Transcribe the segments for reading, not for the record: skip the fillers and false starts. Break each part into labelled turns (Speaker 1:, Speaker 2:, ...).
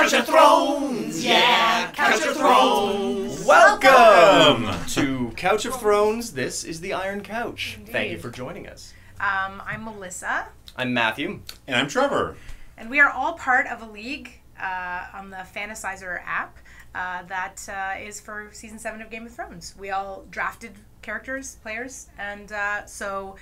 Speaker 1: Couch of Thrones! Yeah, Couch of Thrones!
Speaker 2: Welcome to Couch of Thrones. This is the Iron Couch.
Speaker 3: Indeed.
Speaker 2: Thank you for joining us.
Speaker 3: I'm Melissa.
Speaker 2: I'm Matthew.
Speaker 1: And I'm Trevor.
Speaker 3: And we are all part of a league on the Fantasizer app that is for Season 7 of Game of Thrones. We all drafted characters, players, and so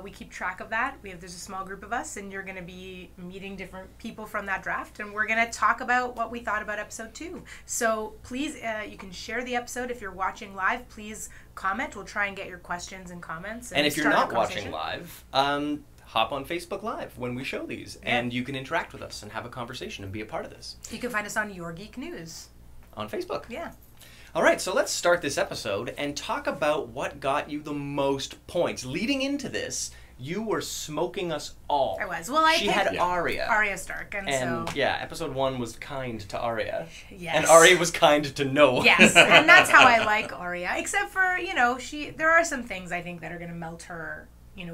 Speaker 3: we keep track of that. There's a small group of us, and you're going to be meeting different people from that draft, and we're going to talk about what we thought about episode 2. So please, you can share the episode. If you're watching live, please comment. We'll try and get your questions and comments.
Speaker 2: And if you're
Speaker 3: start a
Speaker 2: not watching
Speaker 3: conversation.
Speaker 2: live, hop on Facebook Live when we show these, and you can interact with us and have a conversation and be a part of this.
Speaker 3: You can find us on Your Geek News.
Speaker 2: On Facebook.
Speaker 3: Yeah.
Speaker 2: All right, so let's start this episode and talk about what got you the most points. Leading into this, you were smoking us all.
Speaker 3: I was. Well,
Speaker 2: She had Arya.
Speaker 3: Arya Stark, and so...
Speaker 2: yeah, episode 1 was kind to Arya.
Speaker 3: Yes.
Speaker 2: And Arya was kind to Noah.
Speaker 3: Yes, and that's how I like Arya. Except for, there are some things I think that are going to melt her,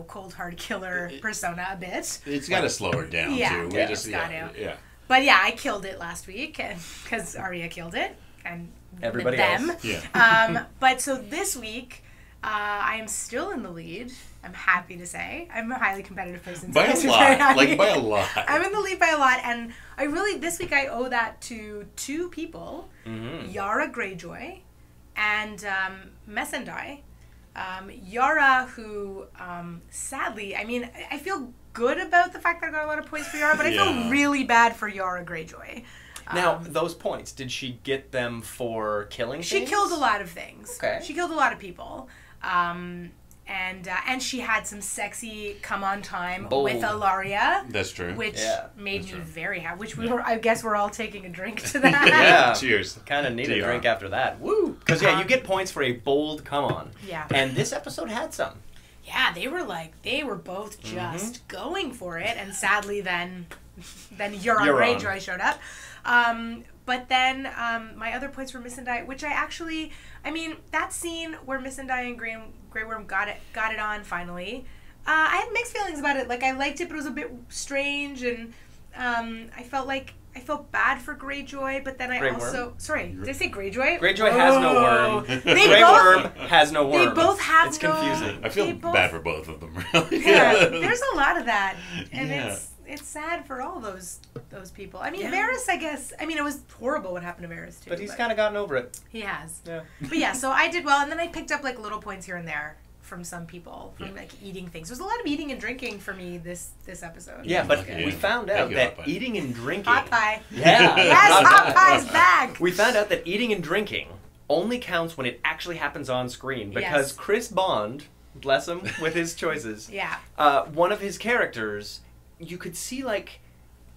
Speaker 3: cold hard killer persona a bit.
Speaker 1: It's got to slow her down,
Speaker 3: Yeah,
Speaker 1: too.
Speaker 3: it's got to.
Speaker 1: Yeah.
Speaker 3: But yeah, I killed it last week, because Arya killed it. And
Speaker 2: everybody
Speaker 3: them.
Speaker 2: else.
Speaker 1: Yeah.
Speaker 3: But so this week, I am still in the lead. I'm happy to say. I'm a highly competitive person.
Speaker 1: By
Speaker 3: so
Speaker 1: a lot. Like, by a lot.
Speaker 3: I'm in the lead by a lot. And this week I owe that to two people, Yara Greyjoy and Messendai. Yara, who, sadly, I feel good about the fact that I got a lot of points for Yara, but I feel really bad for Yara Greyjoy.
Speaker 2: Now, those points, did she get them for killing
Speaker 3: She
Speaker 2: things?
Speaker 3: killed a lot of things.
Speaker 2: Okay.
Speaker 3: She killed a lot of people. And she had some sexy come on time with Ilaria.
Speaker 1: That's true.
Speaker 3: Which made me very happy. Which I guess we're all taking a drink to that.
Speaker 2: Yeah.
Speaker 1: Cheers.
Speaker 2: Kind of need a drink after that. Woo! Because, you get points for a bold come on.
Speaker 3: Yeah.
Speaker 2: And this episode had some.
Speaker 3: Yeah, they were both just going for it. And sadly, then Euron Greyjoy showed up. But then my other points were Missandei, which that scene where Missandei and Grey Worm got it on finally. I had mixed feelings about it. Like, I liked it, but it was a bit strange, and I felt bad for Greyjoy, but then sorry, did I say Greyjoy?
Speaker 2: Greyjoy has no worm. Grey Worm has no worm.
Speaker 3: They both have
Speaker 2: It's confusing.
Speaker 1: I feel bad for both of them, really.
Speaker 3: Yeah, there's a lot of that, and it's sad for all those people. Varys, I guess. It was horrible what happened to Varys too.
Speaker 2: But he's kind of gotten over it.
Speaker 3: He has.
Speaker 2: Yeah.
Speaker 3: But yeah, so I did well, and then I picked up little points here and there from some people from eating things. There's a lot of eating and drinking for me this episode.
Speaker 2: Yeah, but we found out that eating and drinking.
Speaker 3: Hot pie.
Speaker 2: Yeah.
Speaker 3: Yes, hot pie's back.
Speaker 2: We found out that eating and drinking only counts when it actually happens on screen, because Chris Bond, bless him with his choices.
Speaker 3: Yeah.
Speaker 2: One of his characters, you could see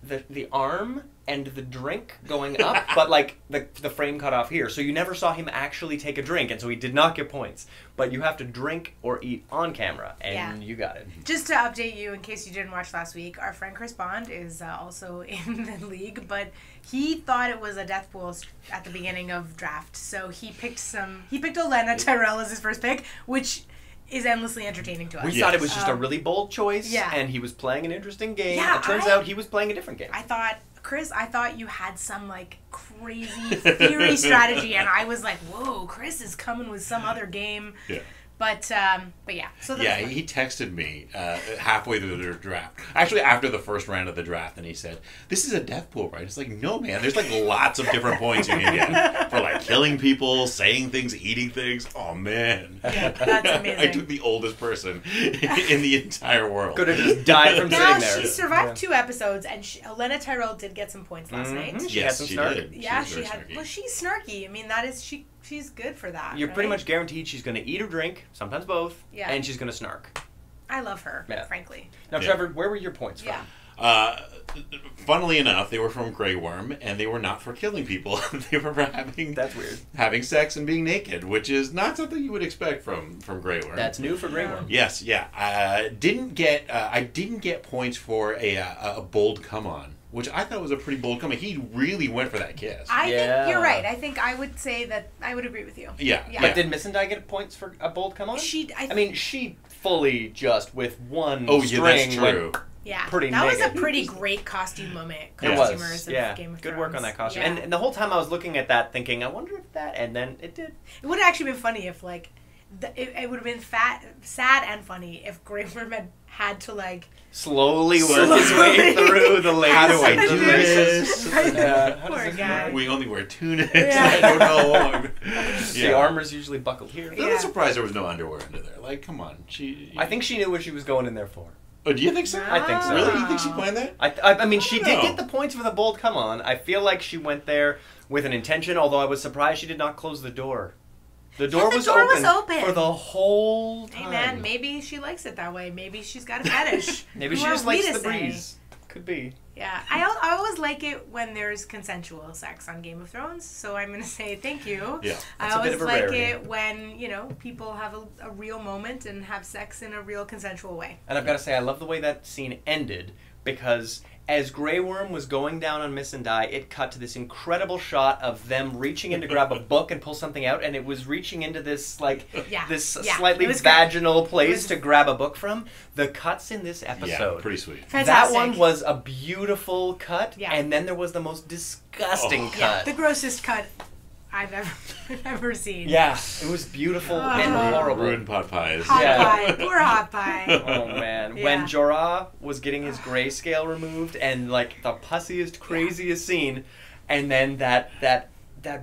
Speaker 2: the arm and the drink going up, but the frame cut off here, so you never saw him actually take a drink, and so he did not get points. But you have to drink or eat on camera, and you got it.
Speaker 3: Just to update you, in case you didn't watch last week, our friend Chris Bond is also in the league, but he thought it was a death pool at the beginning of draft, so he picked Olenna Tyrell as his first pick, which is endlessly entertaining to us.
Speaker 2: We thought it was just a really bold choice, and he was playing an interesting game. Yeah, it turns out he was playing a different game.
Speaker 3: Chris, I thought you had some crazy theory strategy, and I was like, whoa, Chris is coming with some other game.
Speaker 1: Yeah.
Speaker 3: But yeah. So
Speaker 1: he texted me halfway through the draft. Actually, after the first round of the draft, and he said, "This is a death pool, right?" It's like, no, man. There's lots of different points you can get for killing people, saying things, eating things. Oh man,
Speaker 3: that's amazing.
Speaker 1: I took the oldest person in the entire world.
Speaker 2: Could have just died from sitting there.
Speaker 3: She survived 2 episodes, and Olenna Tyrell did get some points last night.
Speaker 2: She had some snark.
Speaker 1: Did.
Speaker 3: Yeah, she had. Snarky. Well, she's snarky. That is she's good for that.
Speaker 2: You're pretty much guaranteed she's going to eat or drink, sometimes both, and she's going to snark.
Speaker 3: I love her, frankly.
Speaker 2: Now, Trevor, where were your points from?
Speaker 1: Funnily enough, they were from Grey Worm, and they were not for killing people. They were for
Speaker 2: That's weird.
Speaker 1: having sex and being naked, which is not something you would expect from Grey Worm.
Speaker 2: That's new for Grey Worm.
Speaker 1: Yes, yeah. I didn't get points for a bold come on, which I thought was a pretty bold come on. He really went for that kiss.
Speaker 3: I think you're right. I think I would say that I would agree with you.
Speaker 1: Yeah.
Speaker 2: But did Missandei get points for a bold come on?
Speaker 3: She
Speaker 2: fully just with one
Speaker 1: string
Speaker 2: that's true.
Speaker 3: Yeah,
Speaker 2: pretty
Speaker 3: that was a
Speaker 2: negative.
Speaker 3: pretty great costume moment.
Speaker 2: It
Speaker 3: Costumers
Speaker 2: was,
Speaker 3: of
Speaker 2: yeah.
Speaker 3: Game of
Speaker 2: Good
Speaker 3: Thrones.
Speaker 2: work on that costume.
Speaker 3: Yeah.
Speaker 2: And the whole time I was looking at that thinking, I wonder if that, and then it did.
Speaker 3: It would have actually been funny if, like, it would have been sad and funny if Grey Worm had to, like,
Speaker 2: Slowly work his way through the layers.
Speaker 1: How do I do
Speaker 2: this?
Speaker 1: this?
Speaker 2: Yeah, how does
Speaker 3: Poor
Speaker 2: this
Speaker 3: guy.
Speaker 2: work?
Speaker 1: We only wear tunics.
Speaker 3: Yeah.
Speaker 1: I don't know.
Speaker 2: The armor's usually buckled here.
Speaker 1: I'm
Speaker 3: Yeah.
Speaker 1: surprised there was no underwear under there. Like, come on.
Speaker 2: I think she knew what she was going in there for.
Speaker 1: Oh, do you think so?
Speaker 2: I think so.
Speaker 1: Really? You think she planned that?
Speaker 2: I mean, she
Speaker 1: I don't
Speaker 2: did
Speaker 1: know.
Speaker 2: get the points for the bold come on. I feel like she went there with an intention, although I was surprised she did not close the door. The door,
Speaker 3: the
Speaker 2: was,
Speaker 3: door
Speaker 2: open
Speaker 3: was open
Speaker 2: for the whole time.
Speaker 3: hey man, maybe she likes it that way. Maybe she's got a fetish.
Speaker 2: Maybe
Speaker 3: Who
Speaker 2: she
Speaker 3: are
Speaker 2: just
Speaker 3: we
Speaker 2: likes
Speaker 3: to
Speaker 2: the
Speaker 3: say?
Speaker 2: breeze. Could be.
Speaker 3: Yeah, I always like it when there's consensual sex on Game of Thrones, so I'm going to say thank you.
Speaker 1: Yeah.
Speaker 3: I
Speaker 2: That's a bit
Speaker 3: always
Speaker 2: of a
Speaker 3: like
Speaker 2: rarity.
Speaker 3: it when, people have a real moment and have sex in a real consensual way.
Speaker 2: And I've got to say, I love the way that scene ended, because as Grey Worm was going down on Missandei, it cut to this incredible shot of them reaching in to grab a book and pull something out, and it was reaching into this, like,
Speaker 3: Yeah.
Speaker 2: this
Speaker 3: Yeah.
Speaker 2: slightly
Speaker 3: It was good.
Speaker 2: vaginal place
Speaker 3: It was-
Speaker 2: to grab a book from. The cuts in this episode.
Speaker 1: Yeah, pretty sweet.
Speaker 2: That
Speaker 3: Fantastic.
Speaker 2: one was a beautiful cut,
Speaker 3: Yeah.
Speaker 2: and then there was the most disgusting
Speaker 1: Oh.
Speaker 3: Yeah,
Speaker 2: cut.
Speaker 3: the grossest cut I've ever seen.
Speaker 2: Yeah, it was beautiful and horrible.
Speaker 1: Ruined pot pies.
Speaker 3: Hot
Speaker 2: Yeah.
Speaker 3: pie. Poor hot pie.
Speaker 2: Oh man,
Speaker 3: Yeah.
Speaker 2: when Jorah was getting his grayscale removed, and like the pussiest, craziest scene, and then that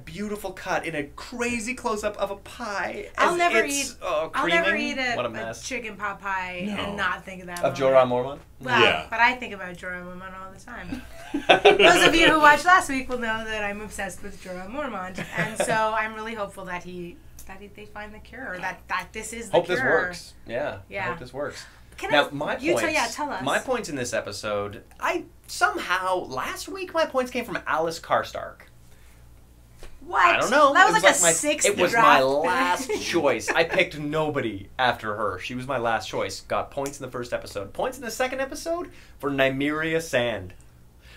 Speaker 2: beautiful cut in a crazy close up of a pie.
Speaker 3: I'll
Speaker 2: as
Speaker 3: never
Speaker 2: it's,
Speaker 3: eat.
Speaker 2: Oh,
Speaker 3: I'll
Speaker 2: creaming.
Speaker 3: never eat
Speaker 2: What a
Speaker 3: a
Speaker 2: mess.
Speaker 3: chicken pot pie
Speaker 1: No.
Speaker 3: and not think of that.
Speaker 2: Of
Speaker 3: moment.
Speaker 2: Jorah Mormont.
Speaker 3: Well,
Speaker 1: Yeah.
Speaker 3: but I think about Jorah Mormont all the time. Those of you who watched last week will know that I'm obsessed with Jorah Mormont, and so I'm really hopeful that they find the cure, or that this is the
Speaker 2: Hope
Speaker 3: cure.
Speaker 2: this works. Yeah.
Speaker 3: Yeah.
Speaker 2: I hope this works.
Speaker 3: Can
Speaker 2: Now,
Speaker 3: I,
Speaker 2: my
Speaker 3: you
Speaker 2: points.
Speaker 3: tell us.
Speaker 2: My points in this episode. I somehow last week my points came from Alice Karstark.
Speaker 3: What?
Speaker 2: I don't know.
Speaker 3: That was
Speaker 2: It
Speaker 3: like a
Speaker 2: my,
Speaker 3: sixth
Speaker 2: It was
Speaker 3: draft
Speaker 2: my
Speaker 3: pick.
Speaker 2: last choice. I picked nobody after her. She was my last choice. Got points in the first episode. Points in the second episode for Nymeria Sand.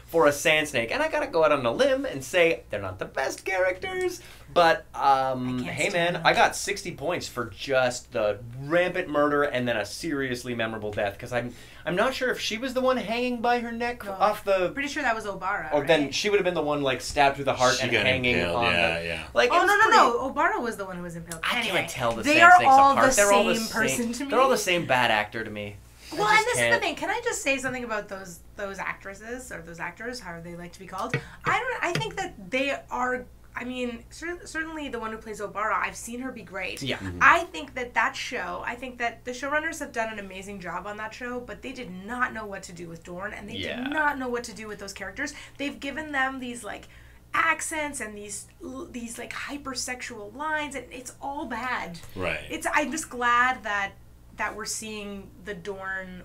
Speaker 2: For a sand snake. And I gotta go out on a limb and say they're not the best characters, but hey
Speaker 3: stand
Speaker 2: man,
Speaker 3: them.
Speaker 2: I got 60 points for just the rampant murder and then a seriously memorable death, because I'm not sure if she was the one hanging by her neck
Speaker 3: No,
Speaker 2: off the
Speaker 3: Pretty sure that was Obara.
Speaker 2: or
Speaker 3: right?
Speaker 2: then she would have been the one like stabbed through the heart
Speaker 1: She
Speaker 2: and
Speaker 1: got
Speaker 2: hanging
Speaker 1: impaled,
Speaker 2: on
Speaker 1: yeah,
Speaker 2: the
Speaker 1: yeah.
Speaker 2: like. it
Speaker 3: Oh
Speaker 2: was
Speaker 3: no
Speaker 2: pretty-
Speaker 3: no no! Obara was the one who was impaled.
Speaker 2: I
Speaker 3: Anyway,
Speaker 2: can't tell the
Speaker 3: they
Speaker 2: sand
Speaker 3: are
Speaker 2: snakes
Speaker 3: all
Speaker 2: apart.
Speaker 3: the
Speaker 2: They're all the
Speaker 3: same person to me.
Speaker 2: They're all the same bad actor to me.
Speaker 3: Well,
Speaker 2: I
Speaker 3: and
Speaker 2: just
Speaker 3: this is the
Speaker 2: can't.
Speaker 3: thing. Can I just say something about those actresses or those actors, however they like to be called? I think that they are. I mean, certainly the one who plays Obara, I've seen her be great.
Speaker 2: Yeah.
Speaker 3: I think that show, I think that the showrunners have done an amazing job on that show, but they did not know what to do with Dorne, and they
Speaker 2: Yeah.
Speaker 3: did not know what to do with those characters. They've given them these, like, accents and these like hypersexual lines, and it's all bad.
Speaker 1: Right.
Speaker 3: I'm just glad that we're seeing the Dorne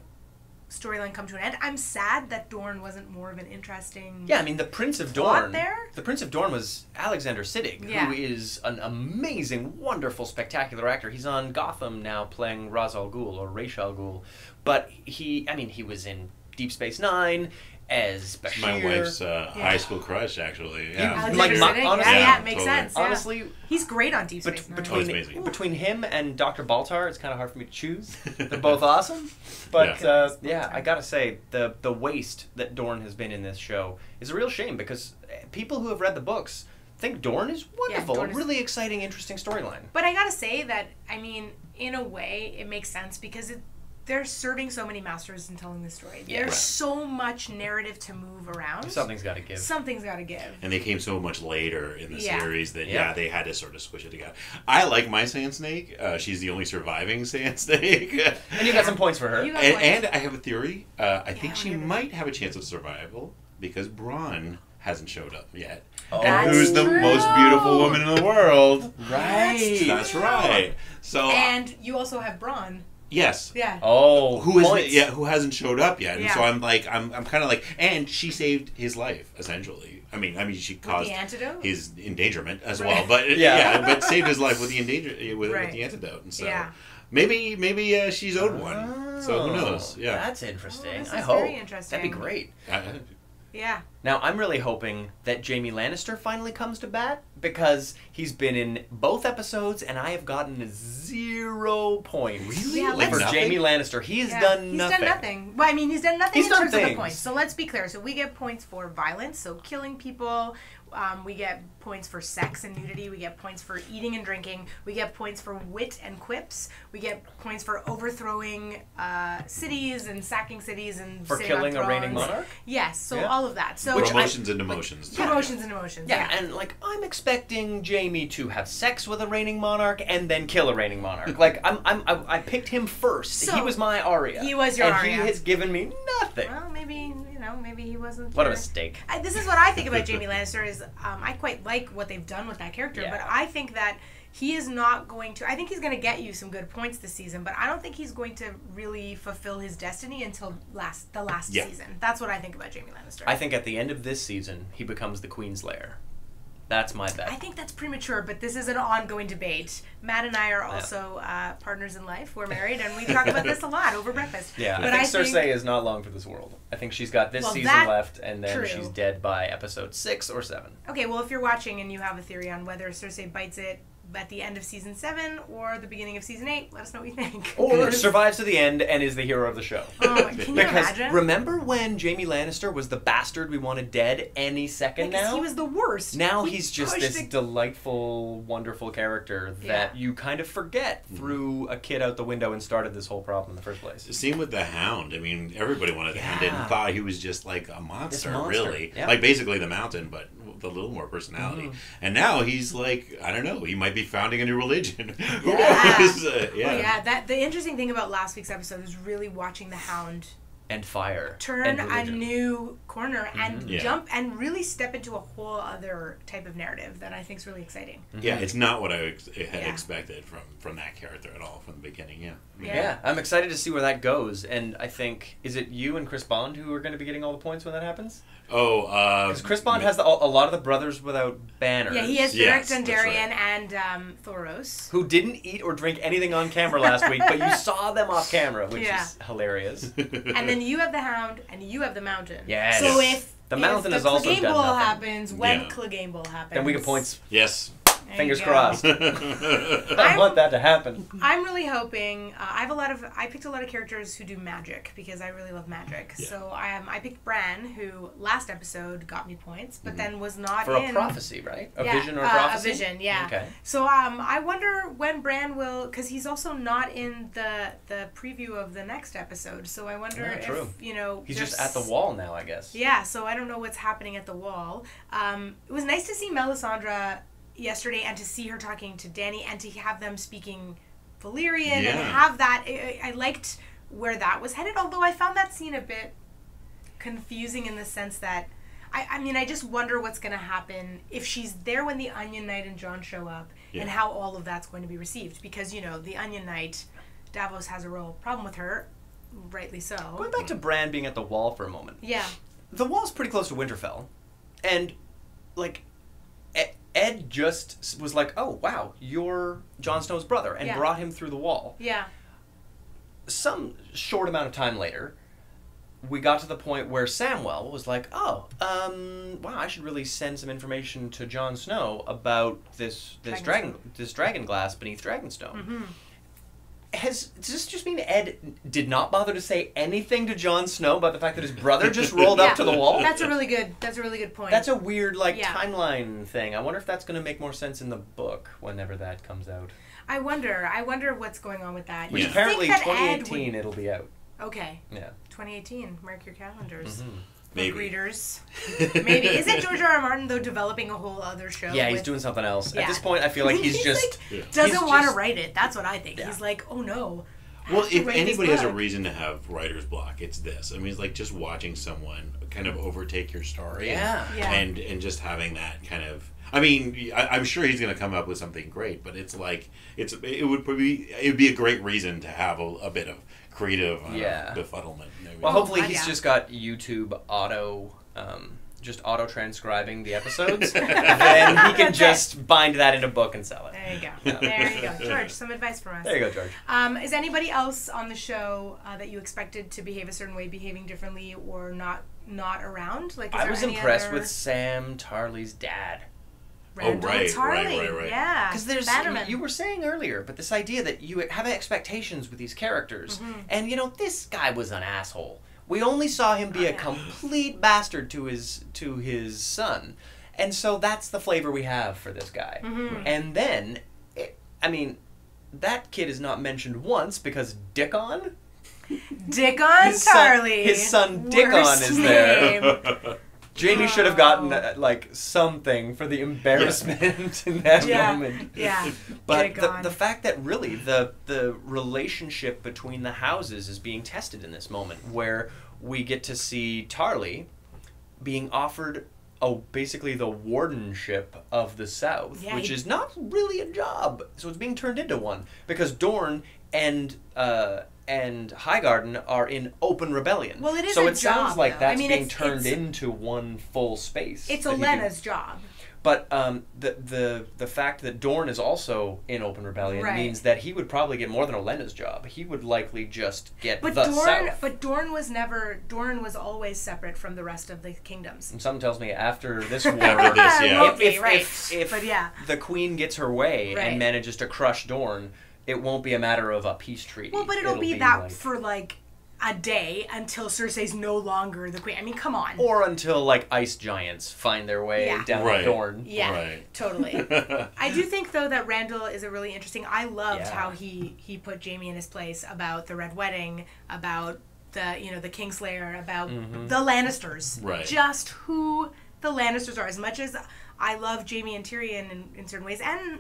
Speaker 3: storyline come to an end. I'm sad that Dorne wasn't more of an interesting.
Speaker 2: Yeah, I mean the Prince of
Speaker 3: Plot
Speaker 2: Dorne.
Speaker 3: there?
Speaker 2: The Prince of Dorne was Alexander Siddig,
Speaker 3: Yeah.
Speaker 2: who is an amazing, wonderful, spectacular actor. He's on Gotham now, playing Ra's al Ghul or Ra's al Ghul. But he was in Deep Space Nine as Bashir.
Speaker 1: My wife's high school crush, actually. Yeah.
Speaker 3: Alexander
Speaker 2: Like,
Speaker 3: Siddig?
Speaker 2: honestly-
Speaker 3: yeah,
Speaker 1: Yeah,
Speaker 3: it makes
Speaker 1: totally.
Speaker 3: sense. Yeah.
Speaker 2: Honestly,
Speaker 3: He's great on Deep Space Nine.
Speaker 1: Oh, it's amazing.
Speaker 2: between him and Dr. Baltar, it's kind of hard for me to choose. They're both awesome. But
Speaker 3: Yeah.
Speaker 2: I gotta say, the waste that Dorne has been in this show is a real shame, because people who have read the books think Dorne is wonderful,
Speaker 3: Dorne
Speaker 2: a
Speaker 3: is-
Speaker 2: really exciting, interesting storyline.
Speaker 3: But I gotta say that, I mean, in a way, it makes sense because they're serving so many masters in telling the story.
Speaker 2: Yeah.
Speaker 3: There's
Speaker 1: Right.
Speaker 3: so much narrative to move around.
Speaker 2: Something's got to give.
Speaker 3: Something's got to give.
Speaker 1: And they came so much later in the
Speaker 3: Yeah.
Speaker 1: series that,
Speaker 2: Yeah.
Speaker 1: they had to sort of squish it together. I like my Sand Snake. She's the only surviving Sand Snake.
Speaker 2: And you got some points for her.
Speaker 3: You got
Speaker 1: and I have a theory. I think
Speaker 3: Yeah,
Speaker 1: she
Speaker 3: whatever.
Speaker 1: might have a chance of survival because Bronn hasn't showed up yet.
Speaker 2: Oh.
Speaker 1: And who's the
Speaker 3: True.
Speaker 1: most beautiful woman in the world?
Speaker 2: Right.
Speaker 1: That's right. So
Speaker 3: And you also have Bronn.
Speaker 1: yes.
Speaker 3: Yeah.
Speaker 2: Oh,
Speaker 1: Who
Speaker 2: points.
Speaker 1: hasn't showed up yet? And
Speaker 3: Yeah.
Speaker 1: so I'm kind of like, and she saved his life essentially. I mean, she caused
Speaker 3: the antidote?
Speaker 1: his endangerment as
Speaker 3: Right.
Speaker 1: well, but
Speaker 2: Yeah.
Speaker 1: but saved his life with the with
Speaker 3: Right.
Speaker 1: the antidote. And so
Speaker 3: Yeah.
Speaker 1: maybe she's owed one. So who knows? Yeah.
Speaker 2: That's interesting.
Speaker 3: Oh, this
Speaker 2: I
Speaker 3: is
Speaker 2: hope.
Speaker 3: very interesting.
Speaker 2: That'd be great.
Speaker 1: Uh,
Speaker 3: Yeah.
Speaker 2: Now, I'm really hoping that Jaime Lannister finally comes to bat, because he's been in both episodes, and I have gotten 0 points.
Speaker 1: Really?
Speaker 3: Yeah,
Speaker 1: Like
Speaker 2: For
Speaker 1: nothing?
Speaker 2: Jaime Lannister. He's done nothing.
Speaker 3: He's done nothing. Well, I mean, he's done nothing
Speaker 2: He's
Speaker 3: in
Speaker 2: done
Speaker 3: terms of the
Speaker 2: things.
Speaker 3: points. So let's be clear. So we get points for violence, so killing people. We get points for sex and nudity. We get points for eating and drinking. We get points for wit and quips. We get points for overthrowing cities and sacking cities and
Speaker 2: For
Speaker 3: sitting on
Speaker 2: killing a reigning
Speaker 3: thrones.
Speaker 2: monarch?
Speaker 3: Yes, so
Speaker 2: Yeah.
Speaker 3: all of that. So
Speaker 1: Promotions and demotions.
Speaker 3: promotions and emotions.
Speaker 2: Yeah, and like I'm expecting Jaime to have sex with a reigning monarch and then kill a reigning monarch. Like I picked him first.
Speaker 3: So,
Speaker 2: he was my Arya.
Speaker 3: he was your
Speaker 2: and
Speaker 3: Arya.
Speaker 2: he has given me nothing.
Speaker 3: Well, maybe maybe he wasn't.
Speaker 2: What a
Speaker 3: your-
Speaker 2: mistake.
Speaker 3: This is what I think about Jaime Lannister. Is I quite like what they've done with that character,
Speaker 2: Yeah.
Speaker 3: but I think that he is not going to. I think he's going to get you some good points this season, but I don't think he's going to really fulfill his destiny until the last
Speaker 1: Yeah.
Speaker 3: season. That's what I think about Jaime Lannister.
Speaker 2: I think at the end of this season he becomes the Queenslayer. That's my bet.
Speaker 3: I think that's premature, but this is an ongoing debate. Matt and I are also partners in life. We're married, and we talk about this a lot over breakfast.
Speaker 2: Yeah,
Speaker 3: but
Speaker 2: I think Cersei is not long for this world. I think she's got this
Speaker 3: Well,
Speaker 2: season
Speaker 3: that-
Speaker 2: left, and then
Speaker 3: true.
Speaker 2: she's dead by episode 6 or 7.
Speaker 3: Okay, well, if you're watching and you have a theory on whether Cersei bites it at the end of season 7 or the beginning of season 8, let us know what you think.
Speaker 2: Or survives to the end and is the hero of the show.
Speaker 3: Oh, can you
Speaker 2: Because
Speaker 3: imagine?
Speaker 2: remember when Jaime Lannister was the bastard we wanted dead any second
Speaker 3: Because
Speaker 2: now?
Speaker 3: he was the worst.
Speaker 2: Now
Speaker 3: He
Speaker 2: he's just
Speaker 3: pushed
Speaker 2: this
Speaker 3: it-
Speaker 2: delightful, wonderful character that you kind of forget threw a kid out the window and started this whole problem in the first place.
Speaker 1: Same with the Hound. I mean, everybody wanted the Hound and thought he was just like a monster, really.
Speaker 2: Yeah.
Speaker 1: Like basically the Mountain, but with a little more personality. And now he's like, I don't know, he might be founding a new religion. Who
Speaker 3: Yeah.
Speaker 1: knows?
Speaker 3: Oh, yeah. The interesting thing about last week's episode was really watching the Hound
Speaker 2: And fire.
Speaker 3: turn
Speaker 2: and
Speaker 3: a
Speaker 2: religion.
Speaker 3: new corner and
Speaker 1: Yeah.
Speaker 3: jump and really step into a whole other type of narrative that I think is really exciting.
Speaker 1: Yeah, it's not what I had
Speaker 3: Yeah.
Speaker 1: expected from that character at all from the beginning. Yeah. I mean,
Speaker 2: Yeah, I'm excited to see where that goes. And I think, is it you and Chris Bond who are going to be getting all the points when that happens?
Speaker 1: Oh,
Speaker 2: Because Chris Bond has a lot of the brothers without banners.
Speaker 3: Yeah, he has
Speaker 1: Yes,
Speaker 3: Beric
Speaker 1: that's
Speaker 3: Dondarrion
Speaker 1: right.
Speaker 3: and Thoros.
Speaker 2: Who didn't eat or drink anything on camera last week, but you saw them off camera, which
Speaker 3: Yeah.
Speaker 2: is hilarious.
Speaker 3: And then you have the Hound and you have the Mountain.
Speaker 2: Yes.
Speaker 3: So if
Speaker 2: The Mountain
Speaker 3: if
Speaker 2: has also
Speaker 3: Clegane
Speaker 2: done
Speaker 3: Bowl
Speaker 2: nothing.
Speaker 3: happens, when
Speaker 1: Yeah.
Speaker 3: Clegane Bowl happens,
Speaker 2: Then we get points.
Speaker 1: Yes.
Speaker 3: There
Speaker 2: Fingers
Speaker 3: you go.
Speaker 2: crossed. I
Speaker 3: I'm-
Speaker 2: want that to happen.
Speaker 3: I'm really hoping. I picked a lot of characters who do magic because I really love magic.
Speaker 1: Yeah.
Speaker 3: So I picked Bran, who last episode got me points, but then was not
Speaker 2: For
Speaker 3: in
Speaker 2: a prophecy, right? A
Speaker 3: Yeah,
Speaker 2: vision or a prophecy?
Speaker 3: A vision, yeah.
Speaker 2: Okay.
Speaker 3: So I wonder when Bran will, because he's also not in the preview of the next episode. So I wonder
Speaker 2: Yeah,
Speaker 3: if
Speaker 2: true.
Speaker 3: He's
Speaker 2: He's just at the wall now, I guess.
Speaker 3: Yeah, so I don't know what's happening at the wall. It was nice to see Melisandre yesterday and to see her talking to Dany and to have them speaking Valyrian
Speaker 1: Yeah.
Speaker 3: and have that. I liked where that was headed, although I found that scene a bit confusing in the sense that I mean, I just wonder what's going to happen if she's there when the Onion Knight and Jon show up and how all of that's going to be received. Because, the Onion Knight, Davos has a real problem with her, rightly so.
Speaker 2: Going back to Bran being at the wall for a moment.
Speaker 3: Yeah.
Speaker 2: The wall's pretty close to Winterfell. And, like, Ed just was like, oh, wow, you're Jon Snow's brother, and brought him through the wall.
Speaker 3: Yeah.
Speaker 2: Some short amount of time later, we got to the point where Samwell was like, wow, I should really send some information to Jon Snow about this dragon glass beneath Dragonstone.
Speaker 3: Mm-hmm.
Speaker 2: Does this just mean Ed did not bother to say anything to Jon Snow about the fact that his brother just rolled up to the wall?
Speaker 3: That's a really good point.
Speaker 2: That's a weird timeline thing. I wonder if that's going to make more sense in the book whenever that comes out.
Speaker 3: I wonder what's going on with that.
Speaker 2: Which
Speaker 3: You'd
Speaker 2: apparently
Speaker 3: think that Ed
Speaker 2: 2018 it'll be out.
Speaker 3: Okay.
Speaker 2: Yeah.
Speaker 3: 2018. Mark your calendars.
Speaker 2: Mm-hmm.
Speaker 1: Maybe.
Speaker 3: Book readers. Maybe. Isn't George R. R. Martin, though, developing a whole other show?
Speaker 2: Yeah, he's doing something else.
Speaker 3: Yeah.
Speaker 2: At this point, I feel like he's just...
Speaker 3: doesn't want to
Speaker 2: just-
Speaker 3: write it. That's what I think.
Speaker 2: Yeah.
Speaker 3: He's like, oh no. I
Speaker 1: Well,
Speaker 3: have to
Speaker 1: if
Speaker 3: write this
Speaker 1: anybody has a
Speaker 3: book.
Speaker 1: reason to have writer's block, it's this. I mean, it's like just watching someone kind of overtake your story.
Speaker 2: Yeah.
Speaker 3: Yeah.
Speaker 1: And just having that kind of... I mean, I'm sure he's going to come up with something great, but it's like... it would be a great reason to have a bit of creative befuddlement. Maybe.
Speaker 2: Well, hopefully
Speaker 3: God,
Speaker 2: he's
Speaker 3: yeah.
Speaker 2: just got YouTube auto just auto-transcribing the episodes, then he can just bind that in a book and sell it.
Speaker 3: There you go. There you go. George, some advice from us.
Speaker 2: There you go, George.
Speaker 3: Is anybody else on the show that you expected to behave a certain way, behaving differently, or not around? Like, is
Speaker 2: I
Speaker 3: there
Speaker 2: was
Speaker 3: any
Speaker 2: impressed
Speaker 3: other...
Speaker 2: with Sam Tarley's dad.
Speaker 3: Randall
Speaker 1: right.
Speaker 3: Tarley. Yeah.
Speaker 2: Because there's,
Speaker 3: Bannerman.
Speaker 2: you were saying earlier, but this idea that you have expectations with these characters, and this guy was an asshole. We only saw him be a complete bastard to his son, and so that's the flavor we have for this guy. And then, that kid is not mentioned once because Dickon
Speaker 3: Tarley.
Speaker 2: His son Dickon is there. Jamie should have gotten something for the embarrassment in that moment.
Speaker 3: Yeah.
Speaker 2: But the fact that really the relationship between the houses is being tested in this moment, where we get to see Tarley being offered basically the wardenship of the South, which is not really a job. So it's being turned into one because Dorne and Highgarden are in open rebellion.
Speaker 3: Well, it is
Speaker 2: so
Speaker 3: a
Speaker 2: it sounds
Speaker 3: job,
Speaker 2: like
Speaker 3: though.
Speaker 2: that's being turned into one full space.
Speaker 3: It's Olenna's job.
Speaker 2: But the fact that Dorne is also in open rebellion means that he would probably get more than Olenna's job. He would likely just get South.
Speaker 3: But Dorne was always separate from the rest of the kingdoms.
Speaker 2: And something tells me after this war, if the Queen gets her way and manages to crush Dorne, it won't be a matter of a peace treaty.
Speaker 3: Well, but it'll be that for a day until Cersei's no longer the queen. I mean, come on.
Speaker 2: Or until ice giants find their way down Dorne.
Speaker 3: Yeah, totally. I do think though that Randall is a really interesting. I loved how he put Jamie in his place about the Red Wedding, about the Kingslayer, about the Lannisters.
Speaker 1: Right.
Speaker 3: Just who the Lannisters are. As much as I love Jamie and Tyrion in certain ways, and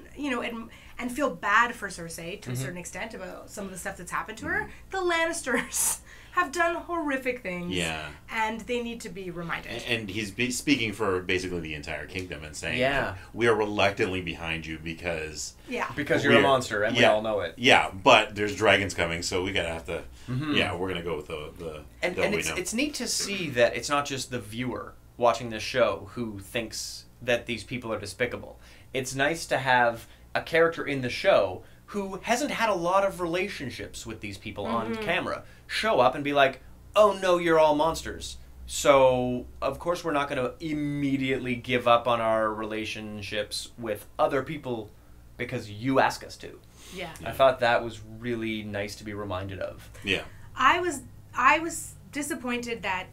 Speaker 3: and feel bad for Cersei to a certain extent about some of the stuff that's happened to her. The Lannisters have done horrific things, and they need to be reminded.
Speaker 1: And he's speaking for basically the entire kingdom and saying, we are reluctantly behind you because
Speaker 2: you're a monster, and we all know it.
Speaker 1: Yeah, but there's dragons coming, so we gotta have to. Yeah, we're gonna go with the
Speaker 2: and it's neat to see that it's not just the viewer watching this show who thinks that these people are despicable. It's nice to have a character in the show who hasn't had a lot of relationships with these people on camera show up and be like, oh no, you're all monsters. So, of course we're not going to immediately give up on our relationships with other people because you ask us to.
Speaker 3: Yeah.
Speaker 2: I thought that was really nice to be reminded of.
Speaker 1: Yeah.
Speaker 3: I was disappointed that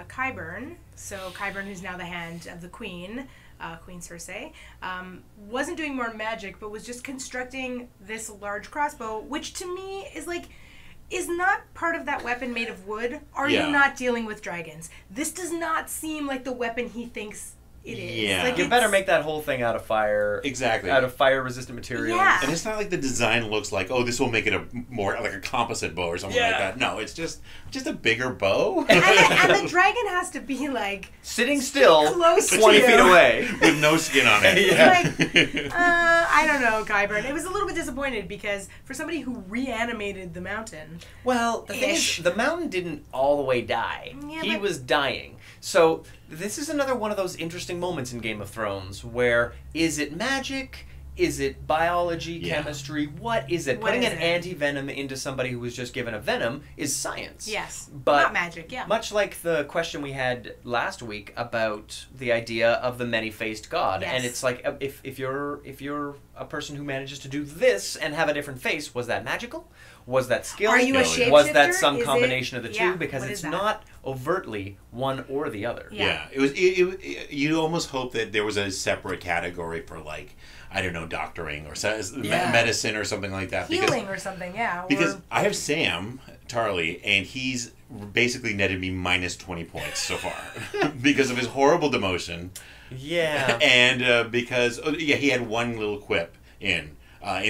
Speaker 3: Qyburn, who's now the hand of the Queen, Queen Cersei, wasn't doing more magic, but was just constructing this large crossbow, which to me is not part of that weapon made of wood. Are you not dealing with dragons? This does not seem like the weapon he thinks it is.
Speaker 1: Yeah.
Speaker 2: You better make that whole thing out of fire.
Speaker 1: Exactly.
Speaker 2: Out of fire-resistant materials.
Speaker 3: Yeah.
Speaker 1: And it's not like the design looks like, this will make it a more like a composite bow or something like that. No, it's just a bigger bow.
Speaker 3: and the dragon has to be
Speaker 2: sitting still,
Speaker 3: close
Speaker 2: 20 feet away,
Speaker 1: with no skin on it.
Speaker 3: I don't know, Qyburn. It was a little bit disappointed because for somebody who reanimated the mountain.
Speaker 2: Well, the thing is, the mountain didn't all the way die.
Speaker 3: Yeah,
Speaker 2: he was dying. So this is another one of those interesting moments in Game of Thrones where is it magic? Is it biology, chemistry? What is it? Putting an anti-venom into somebody who was just given a venom is science.
Speaker 3: Yes.
Speaker 2: But
Speaker 3: not magic,
Speaker 2: much like the question we had last week about the idea of the many-faced god.
Speaker 3: Yes.
Speaker 2: And it's like, if you're a person who manages to do this and have a different face, was that magical? Was that skill?
Speaker 3: Are you a shapeshifter?
Speaker 2: Was that some combination of the two? Because
Speaker 3: what
Speaker 2: it's not overtly one or the other.
Speaker 1: Yeah. It was. You almost hope that there was a separate category for I don't know, doctoring or medicine or something like that.
Speaker 3: Healing or something,
Speaker 1: Because I have Sam Tarley, and he's basically netted me minus 20 points so far because of his horrible demotion.
Speaker 2: Yeah.
Speaker 1: And because he had one little quip in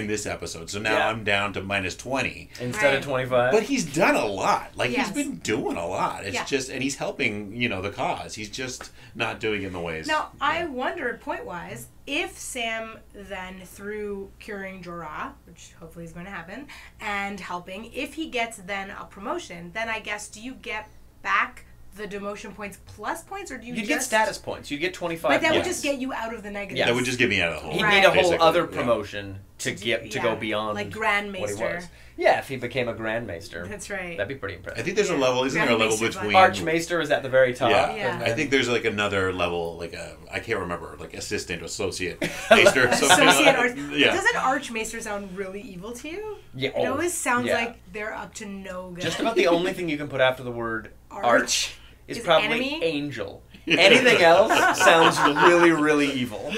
Speaker 1: this episode, so now I'm down to minus 20
Speaker 2: instead of 25.
Speaker 1: But he's done a lot. He's been doing a lot. It's just, and he's helping the cause. He's just not doing it in the ways.
Speaker 3: Now I wondered, point wise, if Sam then through curing Jorah, which hopefully is going to happen, and helping, if he gets then a promotion, then I guess do you get back the demotion points plus points, or do you
Speaker 2: You'd get status points. You'd get 25
Speaker 3: But that would
Speaker 1: Yes.
Speaker 3: just get you out of the negative.
Speaker 1: That would just get me out of the hole.
Speaker 2: He'd
Speaker 3: Right.
Speaker 2: need a whole
Speaker 1: Basically,
Speaker 2: other
Speaker 1: yeah.
Speaker 2: promotion to go beyond
Speaker 3: like
Speaker 2: what he
Speaker 3: Grandmaster.
Speaker 2: was. Yeah, if he became a Grandmaster.
Speaker 3: That's right.
Speaker 2: That'd be pretty impressive.
Speaker 1: I think there's a level. Isn't there a level
Speaker 3: Grandmaster
Speaker 1: between
Speaker 2: Archmaester is at the very top.
Speaker 1: Yeah.
Speaker 3: Yeah.
Speaker 2: and then-
Speaker 1: I think there's like another level, like I can't remember, like assistant, associate, maester, or something.
Speaker 3: Associate Arch.
Speaker 1: Yeah.
Speaker 3: Doesn't Archmaester sound really evil to you?
Speaker 2: Yeah,
Speaker 3: It always sounds
Speaker 2: yeah.
Speaker 3: like they're up to no good.
Speaker 2: Just about the only thing you can put after the word arch is
Speaker 3: Is
Speaker 2: probably
Speaker 3: enemy?
Speaker 2: angel. Anything else sounds really, really evil.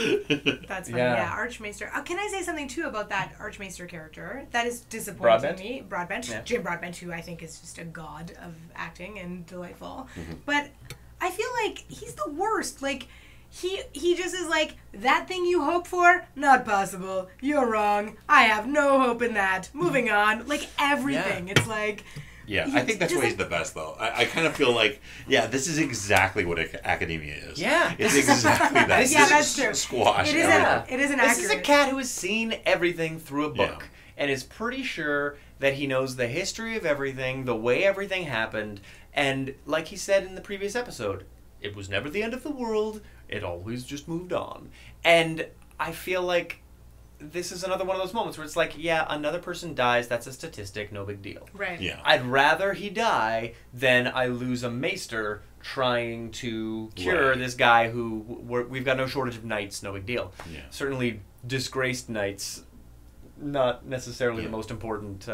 Speaker 3: That's funny.
Speaker 2: Yeah.
Speaker 3: Yeah, Archmaester. Can I say something too about that Archmaester character? That is disappointing
Speaker 2: Broadbent?
Speaker 3: me. Broadbent.
Speaker 2: Yeah.
Speaker 3: Jim Broadbent, who I think is just a god of acting and delightful.
Speaker 1: Mm-hmm.
Speaker 3: But I feel like he's the worst. Like he just is like, that thing you hope for, not possible. You're wrong. I have no hope in that. Moving on. Like everything. It's like.
Speaker 1: Yeah,
Speaker 3: He
Speaker 1: I think that's why he's
Speaker 3: doesn't-
Speaker 1: the best, though. I kind of feel like, yeah, this is exactly what academia is.
Speaker 2: Yeah.
Speaker 1: It's exactly that.
Speaker 2: This
Speaker 3: Yeah,
Speaker 2: is
Speaker 3: that's true.
Speaker 1: Squash.
Speaker 3: It is
Speaker 1: everything.
Speaker 3: It isn't
Speaker 2: This
Speaker 3: accurate.
Speaker 2: is a cat who has seen everything through a book
Speaker 1: Yeah.
Speaker 2: and is pretty sure that he knows the history of everything, the way everything happened, and like he said in the previous episode, it was never the end of the world, it always just moved on. And I feel like this is another one of those moments where it's like, yeah, another person dies, that's a statistic, no big deal.
Speaker 3: Right.
Speaker 1: Yeah.
Speaker 2: I'd rather he die than I lose a maester trying to cure
Speaker 1: Right.
Speaker 2: this guy who we've got no shortage of knights, no big deal.
Speaker 1: Yeah.
Speaker 2: Certainly disgraced knights, not necessarily
Speaker 1: Yeah.
Speaker 2: the most important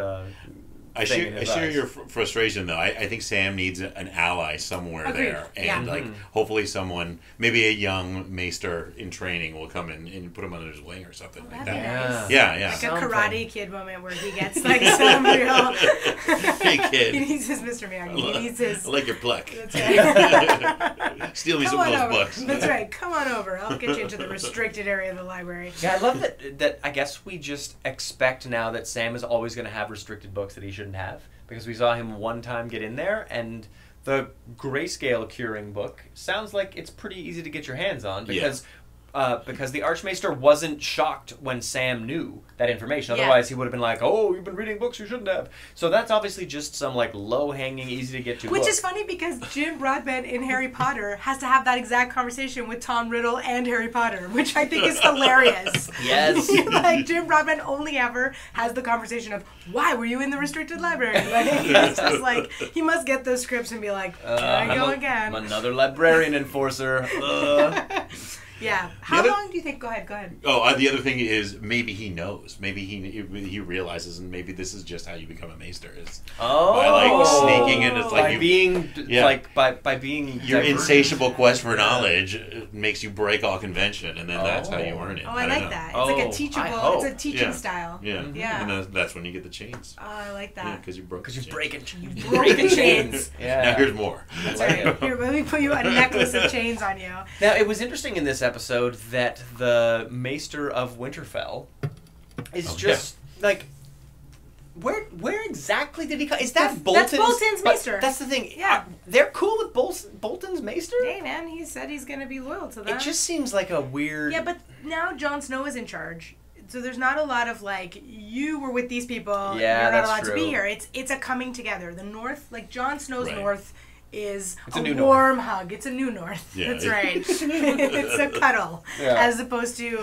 Speaker 1: I
Speaker 2: thing
Speaker 1: share,
Speaker 2: in
Speaker 1: I
Speaker 2: his
Speaker 1: share
Speaker 2: eyes.
Speaker 1: your frustration, though. I think Sam needs an ally somewhere
Speaker 3: Agreed.
Speaker 1: there.
Speaker 3: Yeah.
Speaker 1: And, like, hopefully someone, maybe a young maester in training will come in and put him under his wing or something like
Speaker 3: That'd be
Speaker 1: that.
Speaker 3: nice.
Speaker 1: Yeah, yeah.
Speaker 3: Like a
Speaker 2: Something.
Speaker 3: Karate Kid moment where he gets like some real.
Speaker 1: Hey, kid.
Speaker 3: He needs his Mr. Miyagi. He needs his.
Speaker 1: I like your pluck.
Speaker 3: That's right.
Speaker 1: Steal me
Speaker 3: Come
Speaker 1: some of
Speaker 3: on
Speaker 1: those
Speaker 3: over.
Speaker 1: books.
Speaker 3: That's right. Come on over. I'll get you into the restricted area of the library.
Speaker 2: Yeah, I love that I guess we just expect now that Sam is always going to have restricted books that he shouldn't have, because we saw him one time get in there, and the grayscale curing book sounds like it's pretty easy to get your hands on, because the Archmaester wasn't shocked when Sam knew that information.
Speaker 3: Yeah.
Speaker 2: Otherwise, he would have been like, "Oh, you've been reading books you shouldn't have." So that's obviously just some like low-hanging, easy to get to.
Speaker 3: Which
Speaker 2: book.
Speaker 3: is funny because Jim Broadbent in Harry Potter has to have that exact conversation with Tom Riddle and Harry Potter, which I think is hilarious.
Speaker 2: Yes.
Speaker 3: Like Jim Broadbent only ever has the conversation of, why were you in the restricted library? Like, it's just like, he must get those scripts and be like, here I go again.
Speaker 2: I'm another librarian enforcer.
Speaker 3: Yeah. How
Speaker 1: other-
Speaker 3: long do you think? Go ahead.
Speaker 1: Oh, the other thing is maybe he knows. Maybe he realizes, and maybe this is just how you become a maester. Is
Speaker 2: Oh,
Speaker 1: by like sneaking in. It's like
Speaker 2: by
Speaker 1: you,
Speaker 2: being
Speaker 1: Yeah.
Speaker 2: like by being
Speaker 1: your
Speaker 2: divergent.
Speaker 1: insatiable quest for knowledge makes you break all convention, and then that's how you earn it.
Speaker 3: Oh, I
Speaker 1: don't
Speaker 3: like
Speaker 1: know.
Speaker 3: that. It's like
Speaker 2: Oh,
Speaker 3: a
Speaker 2: I
Speaker 3: teachable,
Speaker 2: hope.
Speaker 3: it's a teaching
Speaker 1: Yeah.
Speaker 3: style.
Speaker 1: Yeah,
Speaker 3: Yeah.
Speaker 1: and that's when you get the chains.
Speaker 3: Oh, I like
Speaker 1: Yeah,
Speaker 3: that.
Speaker 1: because you broke.
Speaker 2: Because
Speaker 1: the
Speaker 2: you're
Speaker 1: chains.
Speaker 2: breaking
Speaker 3: Broken chains.
Speaker 2: Yeah.
Speaker 1: Now here's more.
Speaker 3: That's
Speaker 2: like
Speaker 3: right.
Speaker 2: it.
Speaker 3: Here, let me put you a necklace of chains on you.
Speaker 2: Now, it was interesting in this episode that the Maester of Winterfell is
Speaker 1: Oh,
Speaker 2: just like, where exactly did he come? Is that
Speaker 3: That's
Speaker 2: Bolton's?
Speaker 3: Bolton's
Speaker 2: but
Speaker 3: Maester.
Speaker 2: That's the thing.
Speaker 3: Yeah.
Speaker 2: They're cool with Bolton's Maester.
Speaker 3: Hey, man, he said he's going to be loyal to them.
Speaker 2: It just seems like a weird.
Speaker 3: Yeah, but now Jon Snow is in charge. So there's not a lot of like, you were with these people,
Speaker 2: Yeah,
Speaker 3: you're not
Speaker 2: that's
Speaker 3: allowed to be
Speaker 2: true.
Speaker 3: here. It's a coming together. The North, like Jon Snow's
Speaker 1: Right.
Speaker 3: North is
Speaker 2: It's a
Speaker 3: a
Speaker 2: new North.
Speaker 3: warm hug. It's a new North.
Speaker 1: Yeah.
Speaker 3: That's right. It's a cuddle.
Speaker 2: Yeah.
Speaker 3: As opposed to,